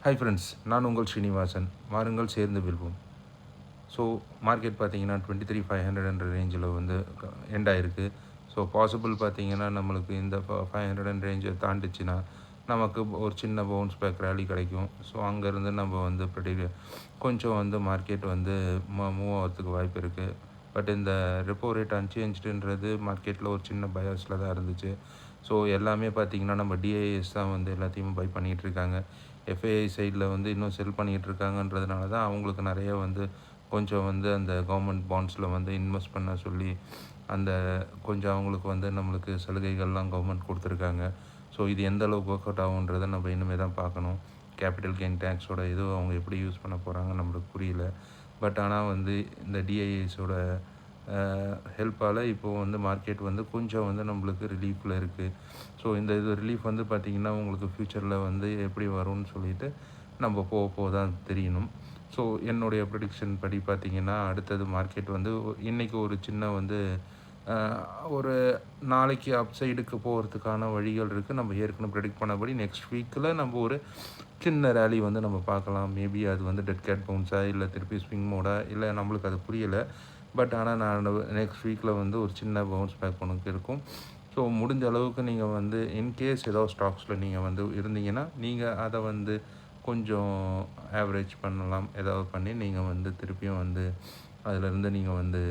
Hi friends, நான் உங்கள் ஸ்ரீனிவாசன். வாருங்கள் சேர்ந்து வெல்வோம். ஸோ மார்க்கெட் பார்த்தீங்கன்னா 23,500 என்ற ரேஞ்சில் வந்து எண்ட் ஆயிருக்கு. ஸோ பாசிபிள் பார்த்தீங்கன்னா நம்மளுக்கு இந்த 500 ரேஞ்சை தாண்டிச்சுன்னா நமக்கு ஒரு சின்ன பவுன்ஸ் பேக் ரேலி கிடைக்கும். ஸோ அங்கேருந்து நம்ம வந்து கொஞ்சம் வந்து மார்க்கெட் வந்து மூவ் ஆகிறதுக்கு வாய்ப்பு இருக்குது. பட் இந்த ரெப்போ ரேட் அன்சேஞ்சுன்றது மார்க்கெட்டில் ஒரு சின்ன பயாஸில் தான் இருந்துச்சு. ஸோ எல்லாமே பார்த்திங்கன்னா நம்ம டிஐஎஸ் தான் வந்து எல்லாத்தையும் பை பண்ணிகிட்ருக்காங்க. எஃப்ஐஐ சைடில் வந்து இன்னும் செல் பண்ணிகிட்ருக்காங்கன்றதுனால தான் அவங்களுக்கு நிறைய வந்து கொஞ்சம் வந்து அந்த கவர்மெண்ட் பாண்ட்ஸில் வந்து இன்வெஸ்ட் பண்ண சொல்லி அந்த கொஞ்சம் அவங்களுக்கு வந்து நம்மளுக்கு சலுகைகள்லாம் கவர்மெண்ட் கொடுத்துருக்காங்க. ஸோ இது எந்த அளவுக்கு ஒர்க் அவுட் ஆகுன்றதை நம்ம இனிமேல் தான் பார்க்கணும். கேபிட்டல் கெயின் டேக்ஸோட இதுவும் அவங்க எப்படி யூஸ் பண்ண போகிறாங்க நம்மளுக்கு புரியல. பட் ஆனால் வந்து இந்த டிஐஎஸோட ஹெல்ப்பால் இப்போது வந்து மார்க்கெட் வந்து கொஞ்சம் வந்து நம்மளுக்கு ரிலீஃபில் இருக்குது. ஸோ இந்த இது ரிலீஃப் வந்து பார்த்திங்கன்னா உங்களுக்கு ஃப்யூச்சரில் வந்து எப்படி வரும்னு சொல்லிட்டு நம்ம போக தான் தெரியணும். ஸோ என்னுடைய ப்ரெடிக்ஷன் படி பார்த்திங்கன்னா அடுத்தது மார்க்கெட் வந்து இன்றைக்கி ஒரு சின்ன வந்து ஒரு நாளைக்கு அப்சைடுக்கு போகிறதுக்கான வழிகள் இருக்குது. நம்ம ஏற்கனவே ப்ரெடிக்ட் பண்ணபடி நெக்ஸ்ட் வீக்கில் நம்ம ஒரு சின்ன ரேலி வந்து நம்ம பார்க்கலாம். மேபி அது வந்து டெட் கேட் பவுன்ஸா இல்லை திருப்பி ஸ்விங் மோடா இல்லை நம்மளுக்கு அது புரியலை. பட் ஆனால் நான் நெக்ஸ்ட் வீக்கில் வந்து ஒரு சின்ன பவுன்ஸ் பேக் உனக்கு இருக்கும். ஸோ முடிஞ்ச அளவுக்கு நீங்கள் வந்து இன்கேஸ் ஏதோ ஸ்டாக்ஸில் நீங்கள் வந்து இருந்தீங்கன்னா நீங்கள் அதை வந்து கொஞ்சம் ஆவரேஜ் பண்ணலாம். ஏதாவது பண்ணி நீங்கள் வந்து திருப்பியும் வந்து அதிலேருந்து நீங்கள் வந்து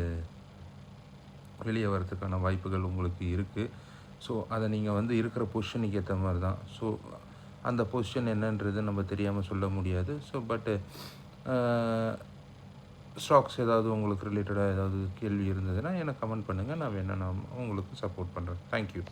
வெளியே வரதுக்கான வாய்ப்புகள் உங்களுக்கு இருக்குது. ஸோ அதை நீங்கள் வந்து இருக்கிற பொசிஷனுக்கு ஏற்ற மாதிரி தான். ஸோ அந்த பொசிஷன் என்னன்றது நம்ம தெரியாமல் சொல்ல முடியாது. ஸோ பட்டு ஸ்டாக்ஸ் ஏதாவது உங்களுக்கு ரிலேட்டடாக ஏதாவது கேள்வி இருந்ததுன்னா எனக்கு கமெண்ட் பண்ணுங்கள். நான் வேணா உங்களுக்கு சப்போர்ட் பண்ணுறேன். தேங்க்யூ.